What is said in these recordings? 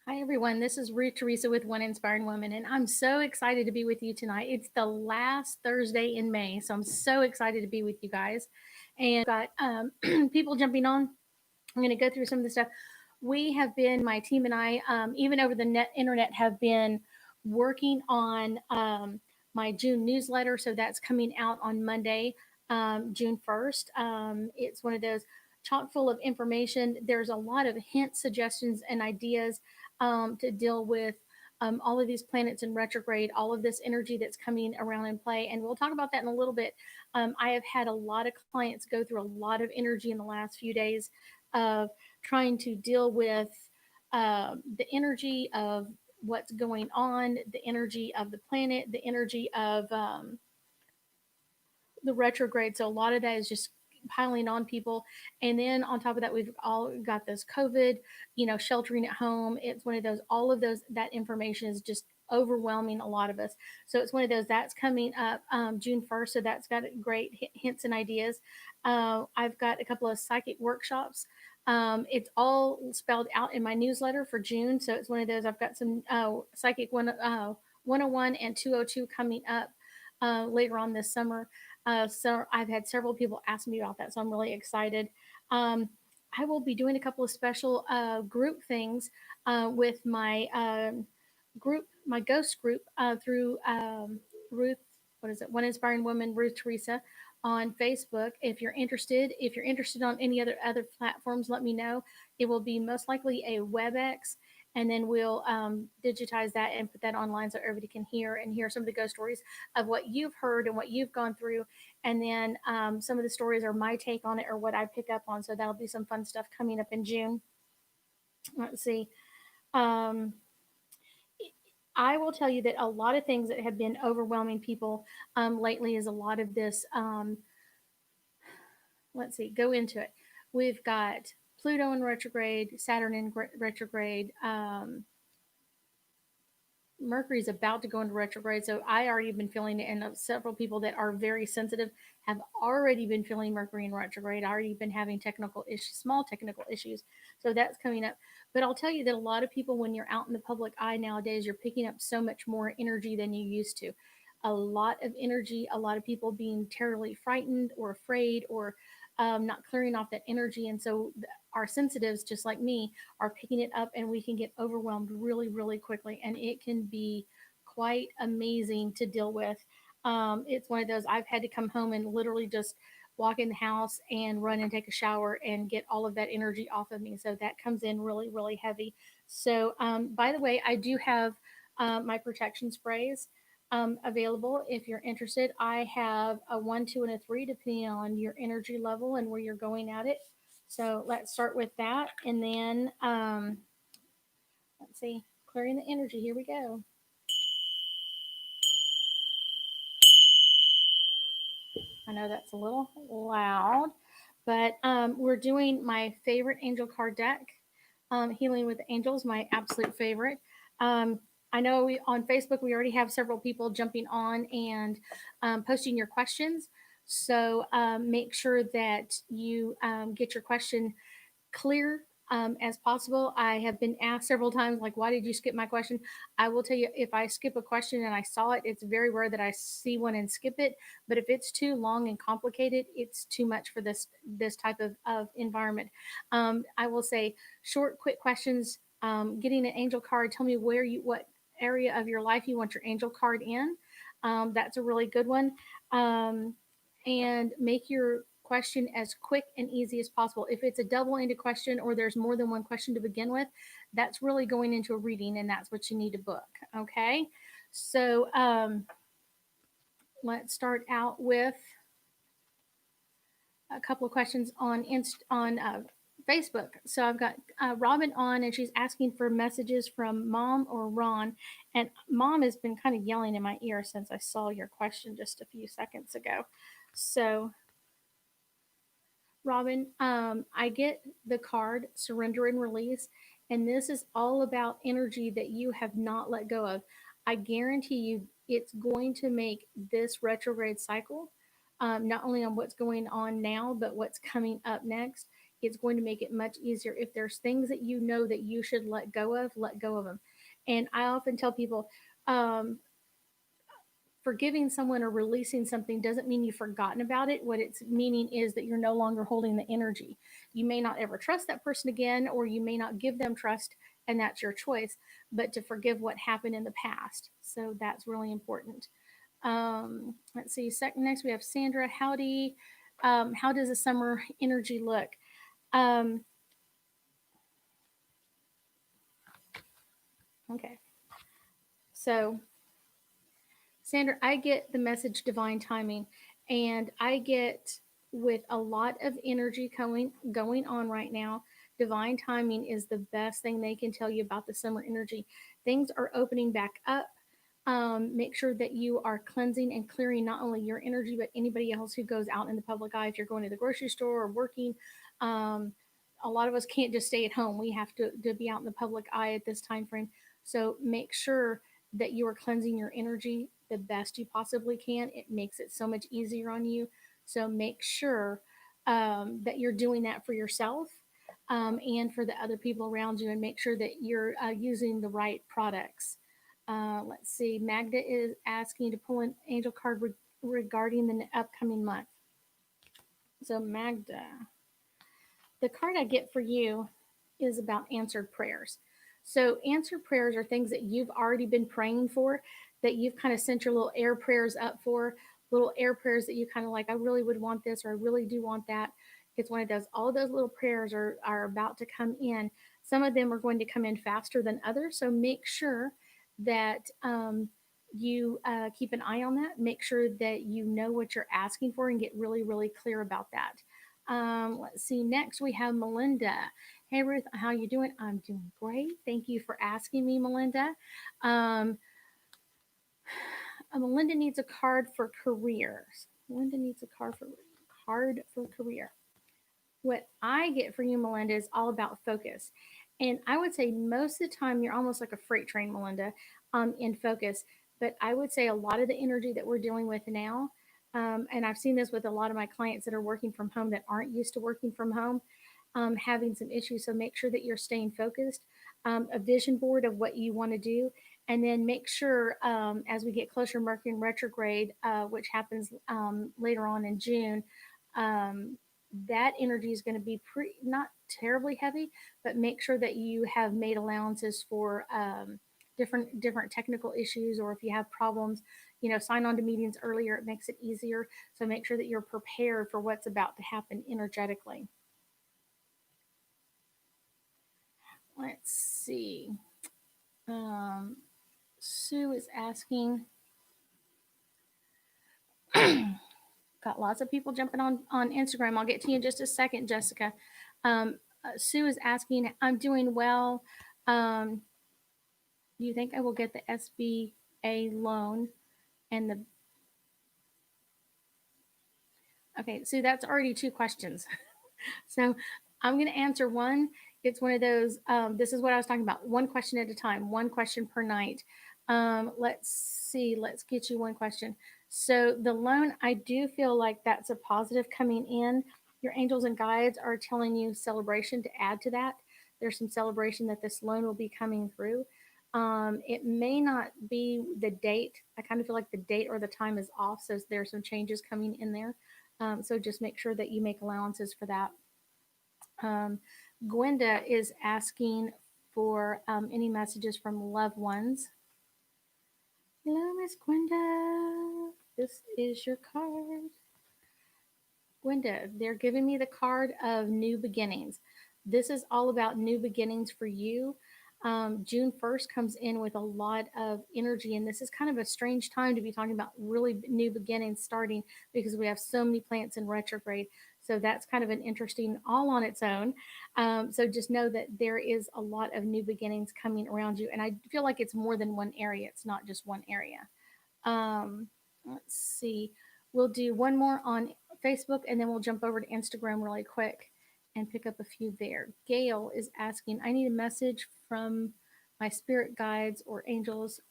Hi, everyone. This is Ruth Theresa with One Inspiring Woman, and I'm so excited to be with you tonight. It's the last Thursday in May, so I'm so excited to be with you guys. And got people jumping on. I'm going to go through some of the stuff. We have been, my team and I, even over the internet, have been working on my June newsletter. So that's coming out on Monday, June 1st. It's one of those chock full of information. There's a lot of hints, suggestions, and ideas to deal with all of these planets in retrograde, all of this energy that's coming around in play. And we'll talk about that in a little bit. I have had a lot of clients go through a lot of energy in the last few days of trying to deal with the energy of what's going on, the energy of the planet, the energy of the retrograde. So a lot of that is just piling on people. And then on top of that, we've all got this COVID, sheltering at home. It's one of those, all of those, that information is just overwhelming a lot of us. So it's one of those that's coming up June 1st. So that's got great hints and ideas. I've got a couple of psychic workshops. It's all spelled out in my newsletter for June. So it's one of those, I've got some psychic 101 and 202 coming up later on this summer. So I've had several people ask me about that, so I'm really excited. Um, I will be doing a couple of special group things with my group, my ghost group through Ruth. What is it? One Inspiring Woman, Ruth Theresa, on Facebook. If you're interested on any other platforms, let me know. It will be most likely a WebEx, and then we'll digitize that and put that online so everybody can hear some of the ghost stories of what you've heard and what you've gone through. And then some of the stories are my take on it or what I pick up on. So that'll be some fun stuff coming up in June. Let's see. Um, I will tell you that a lot of things that have been overwhelming people lately is a lot of this. Let's see, go into it. We've got Pluto in retrograde, Saturn in retrograde, Mercury's about to go into retrograde, so I already been feeling it, and several people that are very sensitive have already been feeling Mercury in retrograde. Already been having technical issues, small technical issues, so that's coming up. But I'll tell you that a lot of people, when you're out in the public eye nowadays, you're picking up so much more energy than you used to. A lot of energy, a lot of people being terribly frightened or afraid or not clearing off that energy, and so our sensitives, just like me, are picking it up and we can get overwhelmed really, really quickly. And it can be quite amazing to deal with. It's one of those I've had to come home and literally just walk in the house and run and take a shower and get all of that energy off of me. So that comes in really, really heavy. So, by the way, I do have my protection sprays available if you're interested. I have a one, two, and a three, depending on your energy level and where you're going at it. So let's start with that. And then, let's see, clearing the energy. Here we go. I know that's a little loud, but we're doing my favorite angel card deck, Healing with Angels, my absolute favorite. Um, I know on Facebook we already have several people jumping on and posting your questions. So make sure that you get your question clear as possible. I have been asked several times, like, why did you skip my question? I will tell you, if I skip a question and I saw it, it's very rare that I see one and skip it. But if it's too long and complicated, it's too much for this type of environment. I will say short, quick questions. Getting an angel card. Tell me what area of your life you want your angel card in. That's a really good one. And make your question as quick and easy as possible. If it's a double-ended question or there's more than one question to begin with, that's really going into a reading, and that's what you need to book. Okay, so let's start out with a couple of questions on Facebook. So I've got Robin on, and she's asking for messages from Mom or Ron. And Mom has been kind of yelling in my ear since I saw your question just a few seconds ago. So Robin, I get the card surrender and release, and this is all about energy that you have not let go of. I guarantee you it's going to make this retrograde cycle, not only on what's going on now, but what's coming up next. it's going to make it much easier. If there's things that you know that you should let go of them. And I often tell people, um, forgiving someone or releasing something doesn't mean you've forgotten about it. What it's meaning is that you're no longer holding the energy. You may not ever trust that person again, or you may not give them trust, and that's your choice. But to forgive what happened in the past. So that's really important. Let's see. Next, we have Sandra. Howdy. How does the summer energy look? Um, okay. So Sandra, I get the message divine timing, and I get with a lot of energy going on right now. Divine timing is the best thing they can tell you about the summer energy. Things are opening back up. Make sure that you are cleansing and clearing not only your energy but anybody else who goes out in the public eye. If you're going to the grocery store or working, um, a lot of us can't just stay at home. We have to be out in the public eye at this time frame. So make sure that you are cleansing your energy the best you possibly can. It makes it so much easier on you. So make sure that you're doing that for yourself, and for the other people around you, and make sure that you're using the right products. Let's see. Magda is asking to pull an angel card regarding the upcoming month. So, Magda, the card I get for you is about answered prayers. So, answered prayers are things that you've already been praying for, that you've kind of sent your little air prayers up for, little air prayers that you kind of like, I really would want this, or I really do want that. It's one of those, all those little prayers are about to come in. Some of them are going to come in faster than others. So, make sure that you keep an eye on that. Make sure that you know what you're asking for and get really, really clear about that. Let's see. Next, we have Melinda. Hey, Ruth, how you doing? I'm doing great. Thank you for asking me, Melinda. Um, Melinda needs a card for careers. Melinda needs a card for career. What I get for you, Melinda, is all about focus. And I would say most of the time you're almost like a freight train, Melinda, in focus. But I would say a lot of the energy that we're dealing with now, and I've seen this with a lot of my clients that are working from home that aren't used to working from home, having some issues. So make sure that you're staying focused, a vision board of what you want to do, and then make sure as we get closer to Mercury in retrograde, which happens later on in June, um, that energy is going to be not terribly heavy, but make sure that you have made allowances for different technical issues, or if you have problems, sign on to meetings earlier. It makes it easier. So make sure that you're prepared for what's about to happen energetically. Let's see. Um, Sue is asking. Got lots of people jumping on Instagram. I'll get to you in just a second, Jessica. Sue is asking. I'm doing well. Um, do you think I will get the SBA loan? And the Okay, Sue, that's already two questions. So I'm going to answer one. It's one of those, this is what I was talking about, one question at a time, one question per night. Let's see, let's get you one question. So the loan, I do feel like that's a positive coming in. Your angels and guides are telling you celebration to add to that. There's some celebration that this loan will be coming through. It may not be the date. I kind of feel like the date or the time is off. So there's some changes coming in there. So just make sure that you make allowances for that. Um, Gwenda is asking for any messages from loved ones. Hello, Miss Gwenda. This is your card. Gwenda, they're giving me the card of new beginnings. This is all about new beginnings for you. June 1st comes in with a lot of energy, and this is kind of a strange time to be talking about really new beginnings starting because we have so many planets in retrograde. So that's kind of an interesting all on its own. So just know that there is a lot of new beginnings coming around you, and I feel like it's more than one area. It's not just one area. Let's see. We'll do one more on Facebook, and then we'll jump over to Instagram really quick and pick up a few there. Gail is asking, I need a message from my spirit guides or angels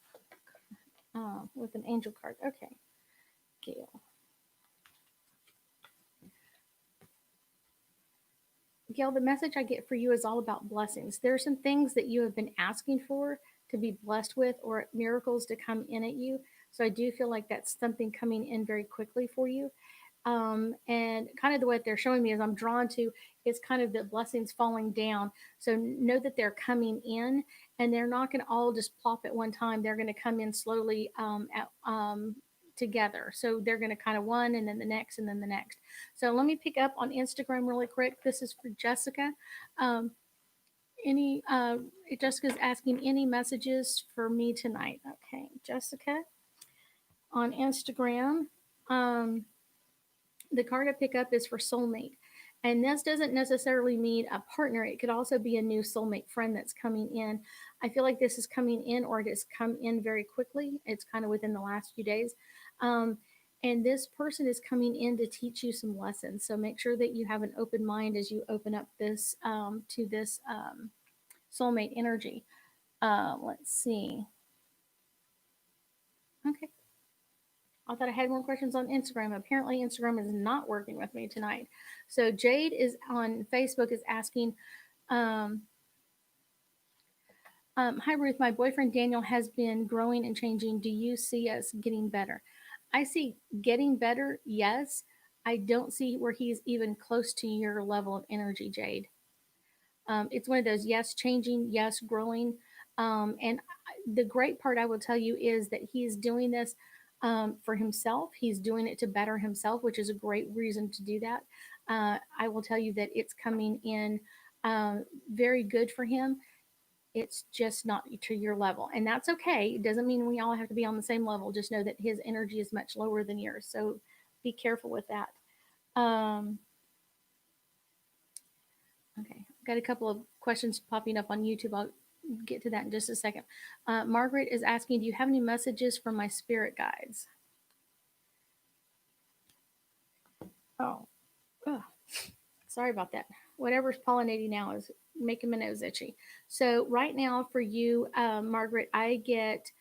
with an angel card. Okay, Gail. Gail, the message I get for you is all about blessings. There are some things that you have been asking for to be blessed with, or miracles to come in at you. So I do feel like that's something coming in very quickly for you. And kind of the way they're showing me is I'm drawn to is kind of the blessings falling down. So know that they're coming in, and they're not going to all just plop at one time. They're going to come in slowly together. So they're going to kind of one and then the next and then the next. So let me pick up on Instagram really quick. This is for Jessica. Um, any Jessica's asking any messages for me tonight. Okay, Jessica on Instagram. Um, the card I pick up is for soulmate. And this doesn't necessarily mean a partner. It could also be a new soulmate friend that's coming in. I feel like this is coming in, or it has come in very quickly. It's kind of within the last few days. Um, and this person is coming in to teach you some lessons. So make sure that you have an open mind as you open up this to this soulmate energy. Let's see. Okay. I thought I had more questions on Instagram. Apparently, Instagram is not working with me tonight. So Jade is on Facebook is asking, um, "Hi Ruth, my boyfriend Daniel has been growing and changing. Do you see us getting better?" I see getting better. Yes, I don't see where he's even close to your level of energy, Jade. It's one of those yes, changing, yes, growing. And the great part I will tell you is that he is doing this for himself. He's doing it to better himself, which is a great reason to do that. I will tell you that it's coming in very good for him. It's just not to your level, and that's okay. It doesn't mean we all have to be on the same level. Just know that his energy is much lower than yours, so be careful with that. Um, Okay, got a couple of questions popping up on YouTube. I'll get to that in just a second. Margaret is asking, "Do you have any messages from my spirit guides?" Oh, ugh, sorry about that. Whatever's pollinating now is making my nose itchy. So right now for you, Margaret, I get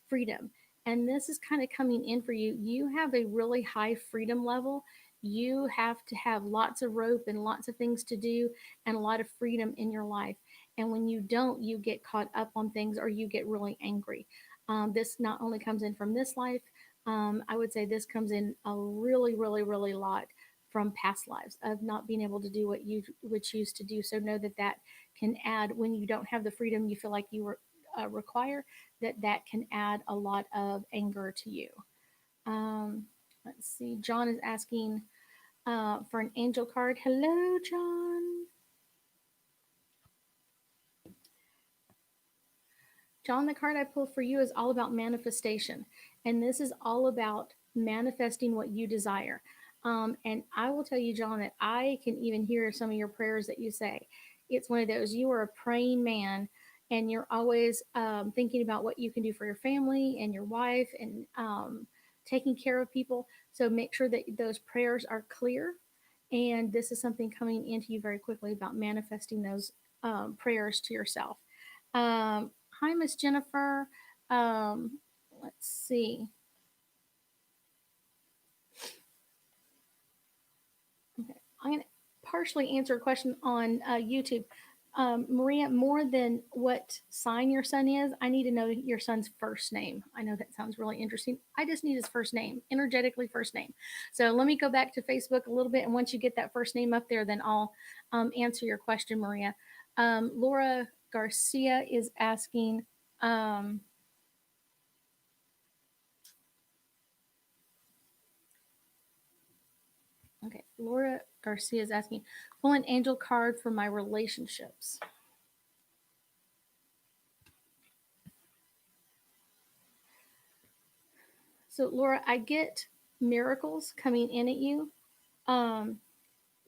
freedom, and this is kind of coming in for you. You have a really high freedom level. You have to have lots of rope and lots of things to do, and a lot of freedom in your life. And when you don't, you get caught up on things, or you get really angry. This not only comes in from this life. I would say this comes in a really, really, really lot from past lives of not being able to do what you would choose to do. So know that that can add, when you don't have the freedom you feel like you require, that that can add a lot of anger to you. Um, let's see. John is asking for an angel card. Hello, John. John, the card I pulled for you is all about manifestation. And this is all about manifesting what you desire. And I will tell you, John, that I can even hear some of your prayers that you say. It's one of those, you are a praying man, and you're always thinking about what you can do for your family and your wife, and taking care of people. So make sure that those prayers are clear. And this is something coming into you very quickly about manifesting those prayers to yourself. Hi, Miss Jennifer. Um, let's see. Okay. I'm going to partially answer a question on YouTube. Maria, more than what sign your son is, I need to know your son's first name. I know that sounds really interesting. I just need his first name, energetically first name. So let me go back to Facebook a little bit. And once you get that first name up there, then I'll answer your question, Maria. Laura Garcia is asking, um, okay, Laura Garcia is asking, pull an angel card for my relationships. So, Laura, I get miracles coming in at you, um,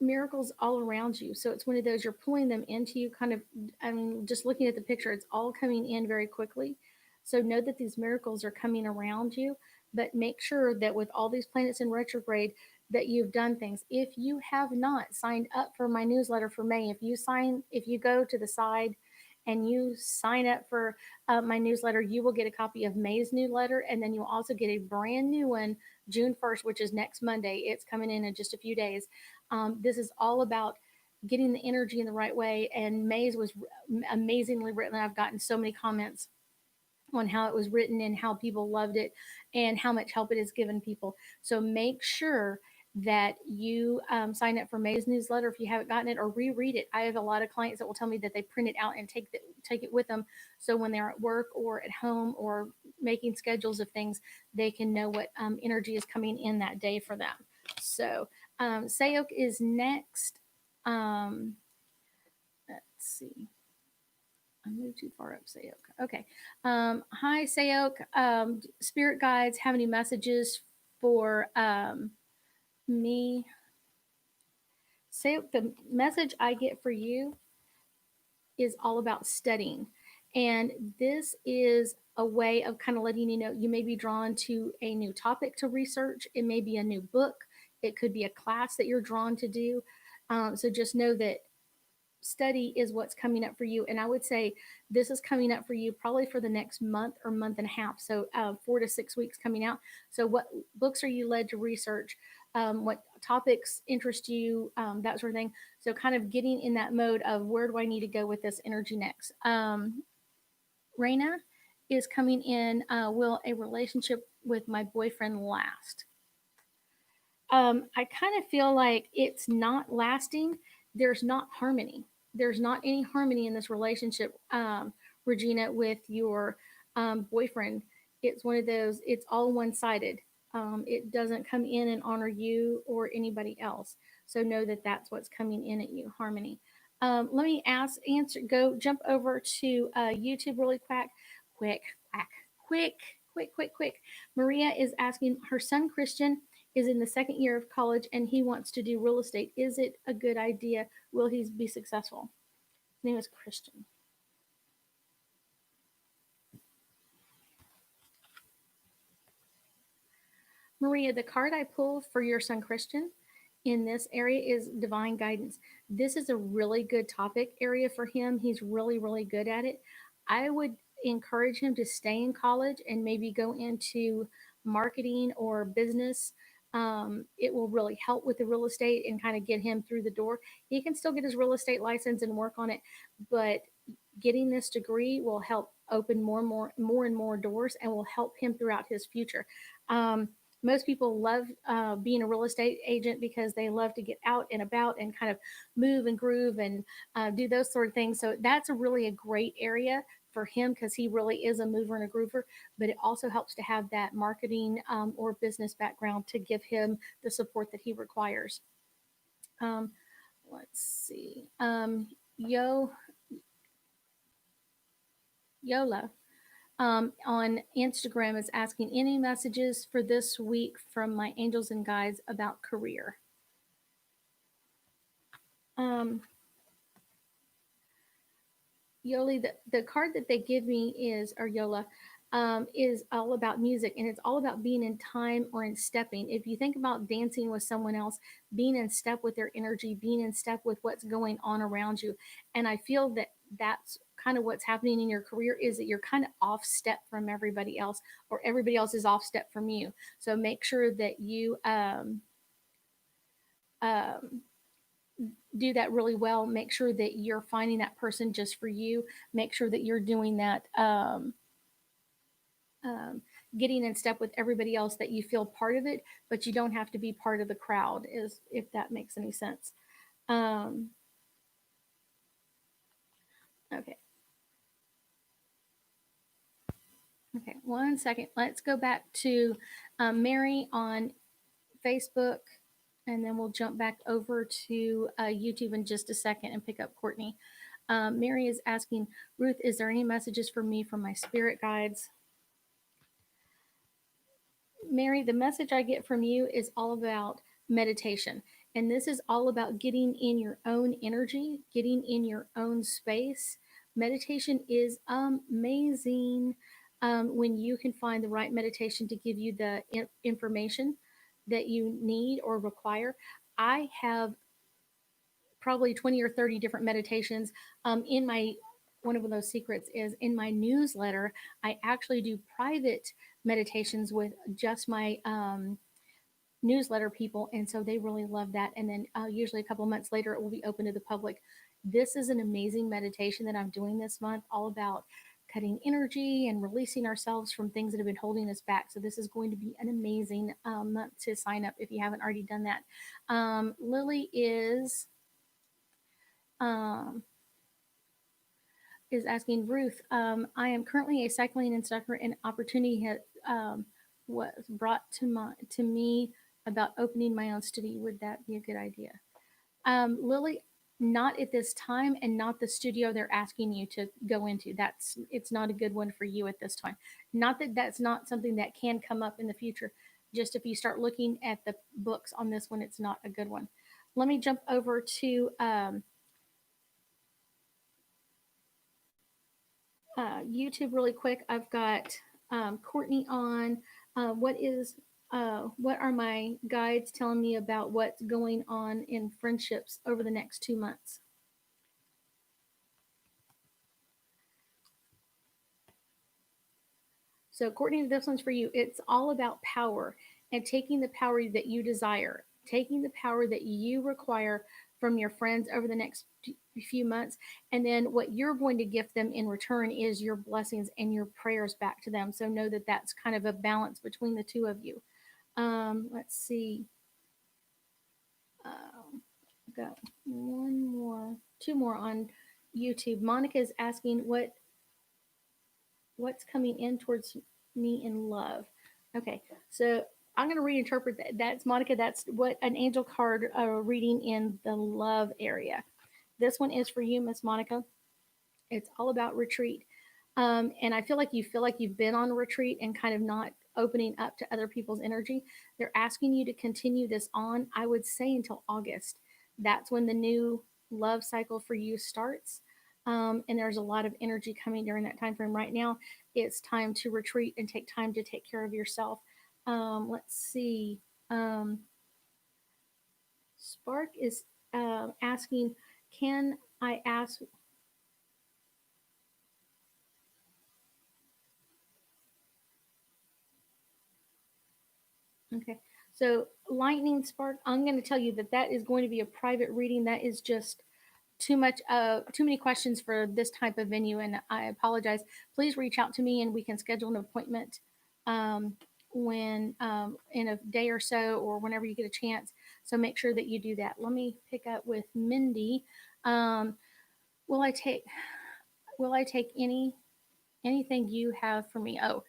miracles all around you. So, it's one of those, you're pulling them into you, kind of. I mean, just looking at the picture, it's all coming in very quickly. So, know that these miracles are coming around you, but make sure that with all these planets in retrograde, that you've done things. If you have not signed up for my newsletter for May, if you go to the side and you sign up for my newsletter, you will get a copy of May's newsletter, and then you'll also get a brand new one June 1st, which is next Monday. It's coming in just a few days. This is all about getting the energy in the right way. And May's was amazingly written. I've gotten so many comments on how it was written and how people loved it and how much help it has given people. So make sure that you sign up for May's newsletter if you haven't gotten it, or reread it. I have a lot of clients that will tell me that they print it out and take it with them, so when they're at work or at home or making schedules of things, they can know what energy is coming in that day for them. So Sayok is next. Um, let's see. I moved too far up, Sayok. Okay. Hi, Sayok. Spirit guides have any messages for me? Sayok, the message I get for you is all about studying. And this is a way of kind of letting you know you may be drawn to a new topic to research. It may be a new book. It could be a class that you're drawn to do. So just know that study is what's coming up for you. And I would say this is coming up for you probably for the next month or month and a half. So 4 to 6 weeks coming out. So what books are you led to research? What topics interest you? That sort of thing. So kind of getting in that mode of where do I need to go with this energy next? Raina is coming in. Will a relationship with my boyfriend last? I kind of feel like it's not lasting. There's not harmony. There's not any harmony in this relationship, Regina, with your boyfriend. It's one of those, it's all one sided. It doesn't come in and honor you or anybody else. So know that that's what's coming in at you, harmony. Let me go jump over to YouTube really quick, quick, quick. Maria is asking her son Christian is in the second year of college and he wants to do real estate. Is it a good idea? Will he be successful? His name is Christian. Maria, the card I pulled for your son Christian in this area is divine guidance. This is a really good topic area for him. He's really, really good at it. I would encourage him to stay in college and maybe go into marketing or business. It will really help with the real estate and kind of get him through the door. He can still get his real estate license and work on it, but getting this degree will help open more and more doors and will help him throughout his future. Most people love being a real estate agent because they love to get out and about and kind of move and groove and do those sort of things. So that's a great area for him because he really is a mover and a groover. But it also helps to have that marketing or business background to give him the support that he requires. Um, let's see. Yo Yola on Instagram is asking any messages for this week from my angels and guides about career. Um, Yoli, the card that they give me is, or Yola, is all about music and it's all about being in time or in stepping. If you think about dancing with someone else, being in step with their energy, being in step with what's going on around you. And I feel that that's kind of what's happening in your career is that you're kind of off step from everybody else or everybody else is off step from you. So make sure that you um, do that really well. Make sure that you're finding that person just for you. Make sure that you're doing that, um, getting in step with everybody else, that you feel part of it, but you don't have to be part of the crowd, is if that makes any sense. Um, okay. Okay. 1 second. Let's go back to Mary on Facebook, and then we'll jump back over to YouTube in just a second and pick up Courtney. Mary is asking, Ruth, is there any messages for me from my spirit guides? Mary, the message I get from you is all about meditation. And this is all about getting in your own energy, getting in your own space. Meditation is amazing when you can find the right meditation to give you the information that you need or require. I have probably 20 or 30 different meditations in my one of those secrets is in my newsletter. I actually do private meditations with just my newsletter people, and so they really love that. And then usually a couple of months later, it will be open to the public. This is an amazing meditation that I'm doing this month, all about cutting energy and releasing ourselves from things that have been holding us back. So this is going to be an amazing month to sign up if you haven't already done that. Lily um, is asking Ruth. I am currently a cycling instructor, and opportunity was brought to me about opening my own studio. Would that be a good idea? Lily, not at this time, and not the studio they're asking you to go into. It's not a good one for you at this time. Not that that's not something that can come up in the future. Just if you start looking at the books on this one, it's not a good one. Let me jump over to YouTube really quick. I've got Courtney on. What is what are my guides telling me about what's going on in friendships over the next 2 months? So, Courtney, this one's for you. It's all about power and taking the power that you desire, taking the power that you require from your friends over the next few months. And then what you're going to gift them in return is your blessings and your prayers back to them. So, know that that's kind of a balance between the two of you. Let's see. Got one more, two more on YouTube. Monica is asking what's coming in towards me in love. Okay, so I'm going to reinterpret that. That's Monica. That's what an angel card reading in the love area. This one is for you, Miss Monica. It's all about retreat. And I feel like you've been on a retreat and kind of not opening up to other people's energy. They're asking you to continue this on, I would say, until August. That's when the new love cycle for you starts. And there's a lot of energy coming during that time frame. Right now, it's time to retreat and take time to take care of yourself. Let's see. Um, Spark is asking, can I ask Okay. So, Lightning Spark, I'm going to tell you that that is going to be a private reading. That is just too many questions for this type of venue, and I apologize. Please reach out to me, and we can schedule an appointment um, when in a day or so, or whenever you get a chance. So make sure that you do that. Let me pick up with Mindy. Um, will I take Will I take anything you have for me? Oh,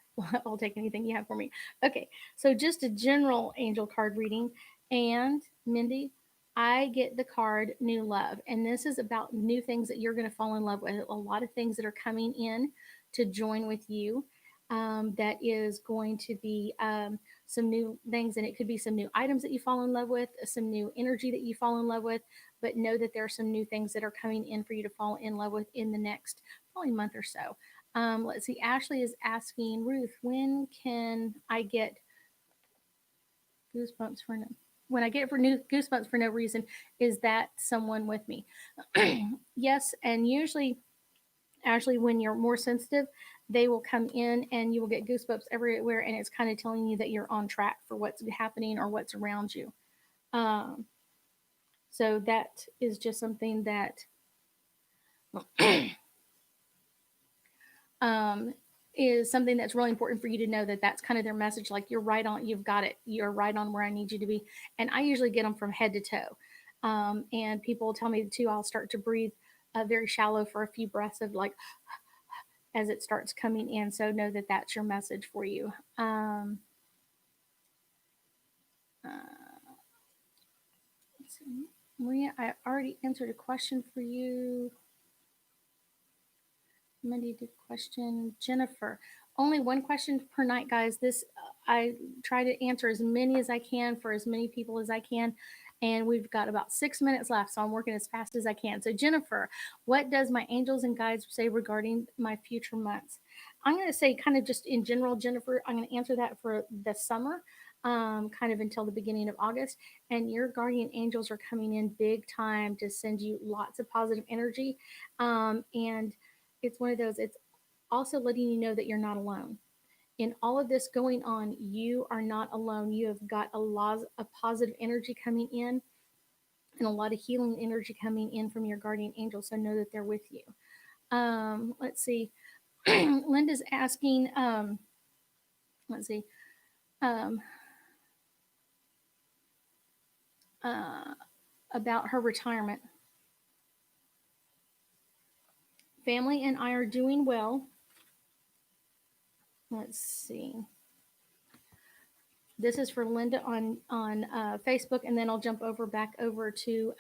I'll take anything you have for me. Okay, so just a general angel card reading. And Mindy, I get the card New Love. And this is about new things that you're going to fall in love with. A lot of things that are coming in to join with you. That is going to be some new things, and it could be some new items that you fall in love with, some new energy that you fall in love with. But know that there are some new things that are coming in for you to fall in love with in the next probably month or so. Let's see. Ashley is asking Ruth, when can I get goosebumps for no? When I get for new goosebumps for no reason, is that someone with me? Yes, and usually, Ashley, when you're more sensitive, they will come in and you will get goosebumps everywhere, and it's kind of telling you that you're on track for what's happening or what's around you. Um, so that is just something that um, is something that's really important for you to know, that that's kind of their message. Like, you're right on, you've got it, you're right on where I need you to be. And I usually get them from head to toe. And people tell me too, I'll start to breathe very shallow for a few breaths of like as it starts coming in. So know that that's your message for you. Uh, let's see. Maria, I already answered a question for you. Monday did question. Jennifer, only one question per night, guys. This I try to answer as many as I can for as many people as I can, and we've got about 6 minutes left, so I'm working as fast as I can. So, Jennifer, what does my angels and guides say regarding my future months? I'm going to say, kind of just in general, Jennifer. I'm going to answer that for the summer. Kind of until the beginning of August, and your guardian angels are coming in big time to send you lots of positive energy, and it's one of those, it's also letting you know that you're not alone. In all of this going on, you are not alone. You have got a lot of positive energy coming in and a lot of healing energy coming in from your guardian angels. So know that they're with you. Let's see. Linda's asking, let's see, um, uh, about her retirement. Family and I are doing well. Let's see. This is for Linda on Facebook, and then I'll jump over back over to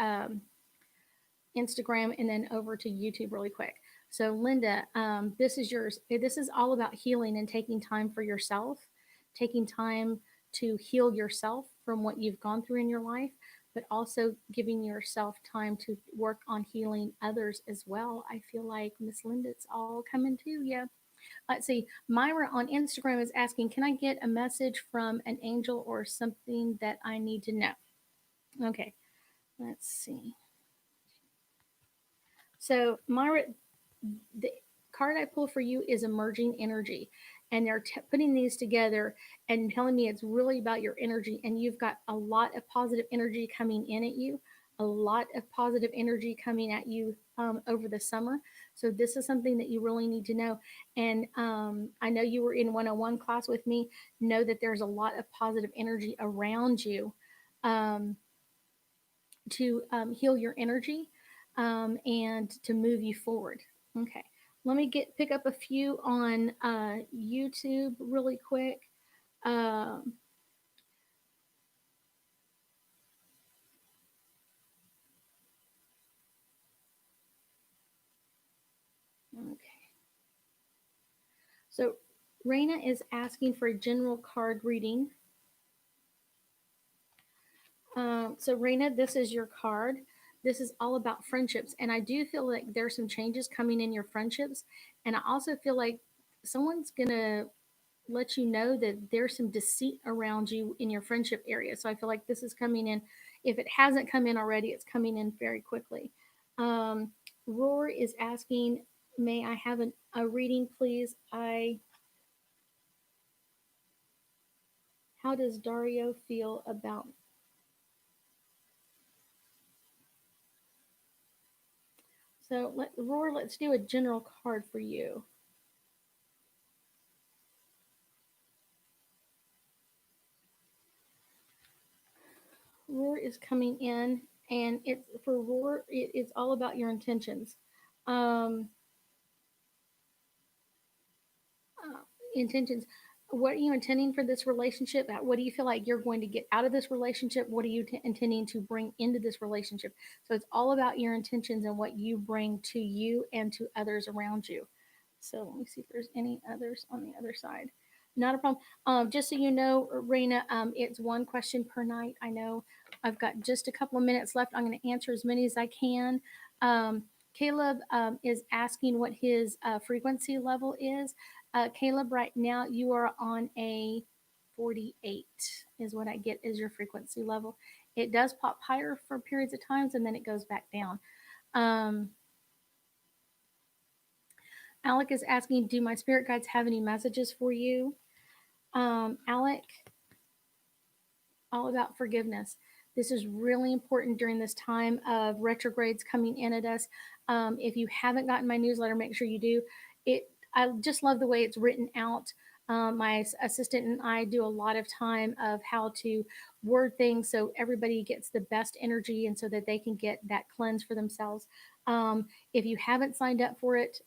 Instagram and then over to YouTube really quick. So, Linda, this is yours. This is all about healing and taking time for yourself, taking time to heal yourself from what you've gone through in your life, but also giving yourself time to work on healing others as well. I feel like Miss Linda, it's all coming to you. Let's see. Myra on Instagram is asking, can I get a message from an angel or something that I need to know? Okay, let's see. So, Myra, the card I pull for you is emerging energy. And they're putting these together and telling me it's really about your energy. And you've got a lot of positive energy coming in at you, a lot of positive energy coming at you over the summer. So, this is something that you really need to know. And I know you were in 101 class with me. Know that there's a lot of positive energy around you. Um, to heal your energy and to move you forward. Okay, let me get pick up a few on YouTube really quick. Um, okay, so Raina is asking for a general card reading. So Raina, this is your card. This is all about friendships, and I do feel like there's some changes coming in your friendships, and I also feel like someone's gonna let you know that there's some deceit around you in your friendship area. So I feel like this is coming in. If it hasn't come in already, it's coming in very quickly. Um, Roar is asking, may I have a reading, please? How does Dario feel about? So Roar, let's do a general card for you. Roar is coming in, and it's for Roar. It's all about your intentions. Um, uh, Intentions. What are you intending for this relationship? What do you feel like you're going to get out of this relationship? What are you intending to bring into this relationship? So it's all about your intentions and what you bring to you and to others around you. So let me see if there's any others on the other side. Not a problem. Just so you know, Raina, it's one question per night. I know I've got just a couple of minutes left. I'm going to answer as many as I can. Caleb is asking what his frequency level is. Caleb, right now you are on a 48, is what I get is your frequency level. It does pop higher for periods of times and then it goes back down. Um, Alec is asking, do my spirit guides have any messages for you? Alec, all about forgiveness. This is really important during this time of retrogrades coming in at us. If you haven't gotten my newsletter, make sure you do. It. I just love the way it's written out. My assistant and I do a lot of time of how to word things so everybody gets the best energy and so that they can get that cleanse for themselves. If you haven't signed up for it,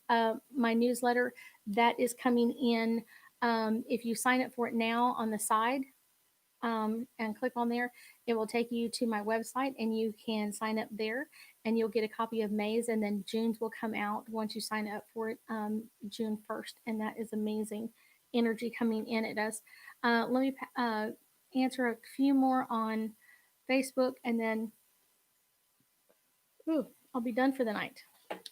my newsletter that is coming in. If you sign up for it now on the side, and click on there, it will take you to my website and you can sign up there and you'll get a copy of May's, and then June's will come out once you sign up for it June 1st. And that is amazing energy coming in at us. Let me answer a few more on Facebook and then ooh, I'll be done for the night.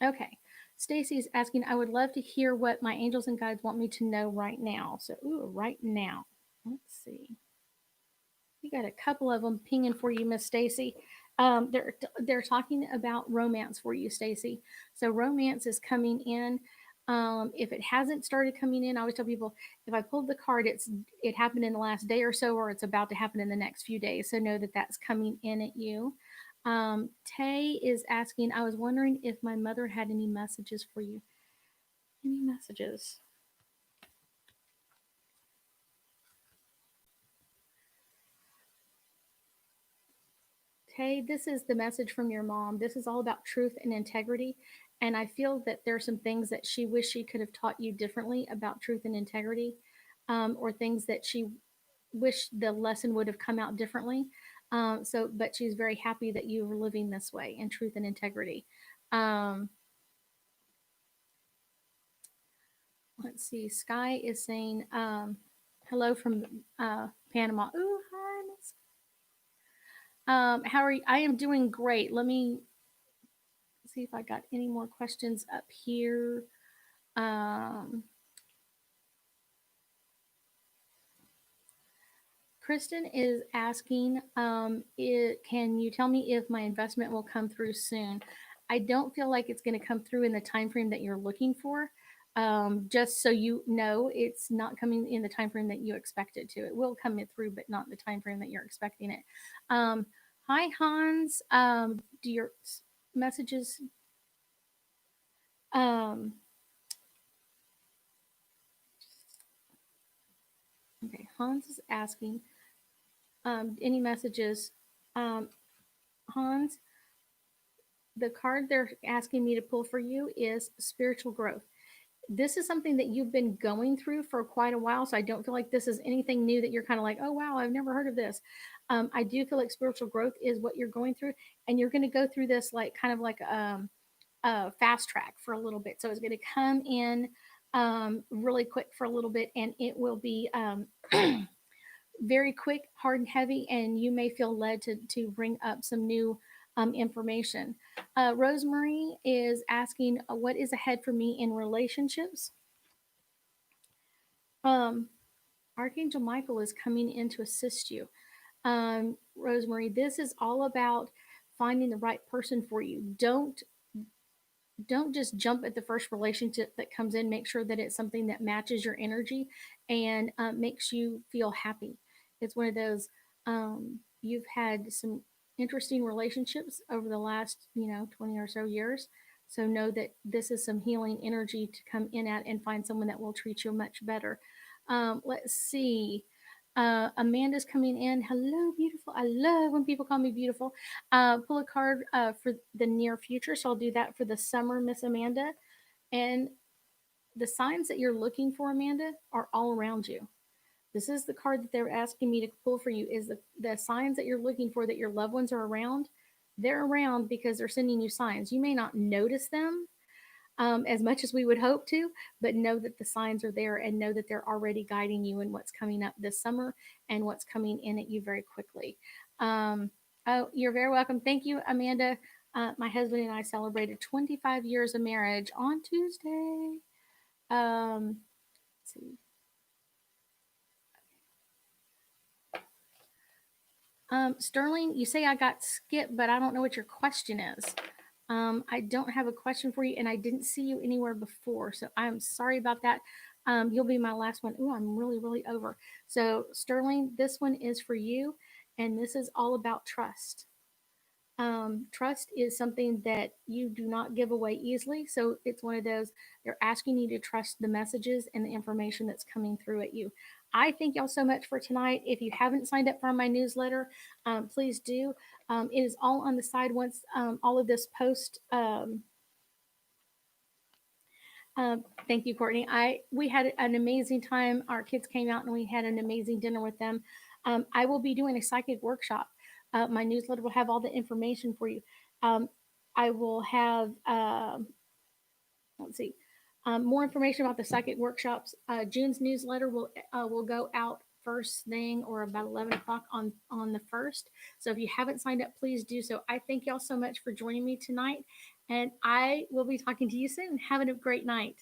Okay. Stacy's asking, I would love to hear what my angels and guides want me to know right now. So, ooh, right now. Let's see. You got a couple of them pinging for you, Miss Stacy. They're talking about romance for you, Stacy. So romance is coming in. If it hasn't started coming in, I always tell people if I pulled the card, it happened in the last day or so, or it's about to happen in the next few days. So know that that's coming in at you. Tay is asking, I was wondering if my mother had any messages for you. Any messages? Tay, this is the message from your mom. This is all about truth and integrity. And I feel that there are some things that she wished she could have taught you differently about truth and integrity, or things that she wish the lesson would have come out differently. But she's very happy that you were living this way in truth and integrity. Um, let's see. Sky is saying, hello from Panama. Ooh, hi, Miss. How are you? I am doing great. Let me see if I got any more questions up here. Um, Kristen is asking, can you tell me if my investment will come through soon? I don't feel like it's going to come through in the time frame that you're looking for. Just so you know, it's not coming in the time frame that you expect it to. It will come in through, but not the time frame that you're expecting it. Um, Hi, Hans. Do your messages? Um, okay, Hans is asking, any messages? Um, Hans, the card they're asking me to pull for you is spiritual growth. This is something that you've been going through for quite a while. So I don't feel like this is anything new that you're kind of like, oh, wow, I've never heard of this. I do feel like spiritual growth is what you're going through. And you're going to go through this like kind of like a fast track for a little bit. So it's going to come in really quick for a little bit and it will be very quick, hard, and heavy, and you may feel led to bring up some new information. Rosemary is asking, what is ahead for me in relationships? Um, Archangel Michael is coming in to assist you. Rosemary, this is all about finding the right person for you. Don't just jump at the first relationship that comes in. Make sure that it's something that matches your energy and makes you feel happy. It's one of those, you've had some interesting relationships over the last 20 or so years, so know that this is some healing energy to come in at and find someone that will treat you much better. Let's see. Amanda's coming in. Hello, beautiful. I love when people call me beautiful. Pull a card for the near future. So I'll do that for the summer, Miss Amanda. And the signs that you're looking for, Amanda, are all around you. This is the card that they're asking me to pull for you. Is the signs that you're looking for that your loved ones are around? They're around because they're sending you signs. You may not notice them, as much as we would hope to, but know that the signs are there and know that they're already guiding you in what's coming up this summer and what's coming in at you very quickly. Um, oh, you're very welcome. Thank you, Amanda. My husband and I celebrated 25 years of marriage on Tuesday. Let's see. Sterling, you say I got skipped, but I don't know what your question is. I don't have a question for you, and I didn't see you anywhere before, so I'm sorry about that. You'll be my last one. Oh, I'm really, really over. So, Sterling, this one is for you, and this is all about trust. Trust is something that you do not give away easily. So it's one of those, they're asking you to trust the messages and the information that's coming through at you. I thank y'all so much for tonight. If you haven't signed up for my newsletter, please do. It is all on the side once all of this post. Thank you, Courtney. We had an amazing time. Our kids came out and we had an amazing dinner with them. I will be doing a psychic workshop. My newsletter will have all the information for you. Um, I will have let's see, more information about the psychic workshops. June's newsletter will go out first thing or about 11 o'clock on the first. So if you haven't signed up, please do so. I thank y'all so much for joining me tonight, and I will be talking to you soon. Have a great night.